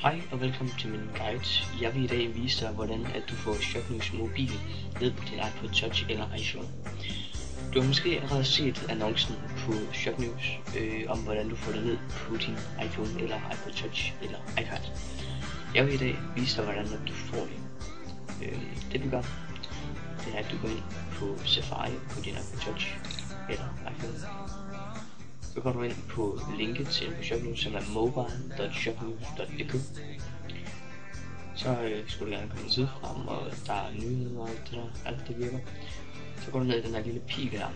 Hej og velkommen til min guide. Jeg vil i dag vise dig, hvordan at du får Shopnews mobil ned på din iPod Touch eller iPhone. Du har måske allerede set annoncen på Shopnews om hvordan du får det ned på din iPhone eller iPod Touch eller iPad. Jeg vil i dag vise dig, hvordan du får det. Det du gør, det er at du går ind på Safari på din iPod Touch eller iPhone. Så går du ind på linket til på Shopnews, som er mobile.shopnews.dk. Så skulle du gerne komme en side frem, og der er nyheder og alt det virker. Så går du ned i den her lille pil her.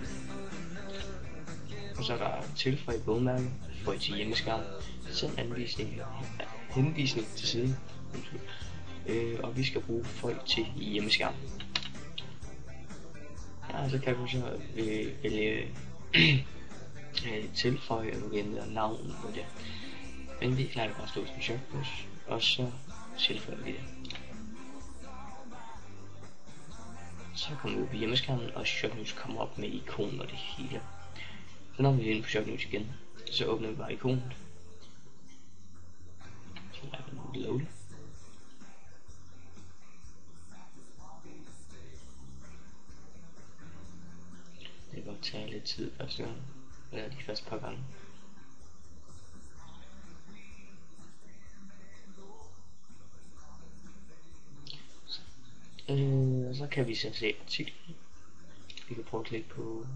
Og så er der tilføje bogmærke, få til hjemmeskærm, send henvisning til siden. Og vi skal bruge folk til hjemmeskærm. Ja, så kan du så vælge tilføje, og du kan ændre navn på det. Men vi lader det bare stå som Shopnews, og så tilføjer vi det. Så kommer vi på hjemmeskærmen, og Shopnews kommer op med ikoner og det hele. Så når vi er inde på Shopnews igen, så åbner vi bare ikonet. Så lader vi den load. Det kan godt tage lidt tid første gang, eller de første par gange. Så kan vi så se artiklen. Vi kan prøve at klikke på.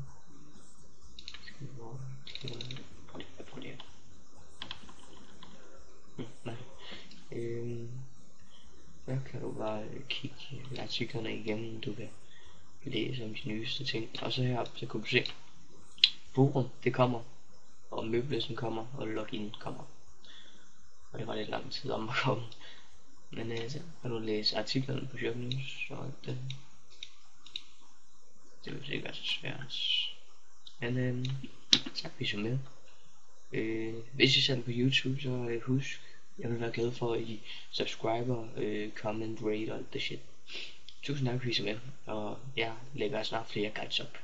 Prøv det her. Nej. Der kan du bare kigge artiklerne igennem. Du kan læse om de nyeste ting. Og så her, så kan du se forum, det kommer, og møbelsen kommer, og login kommer. Og det var lidt lang tid om at komme. Men så kan du læse artiklerne på Shopnews, og det vil sikkert være så svært. Men tak fordi I så med. Hvis I ser den på YouTube, så husk, jeg vil være glad for at I subscriber, comment, rate og alt det shit. Tusind tak fordi I så med, og jeg lægger snart flere guides op.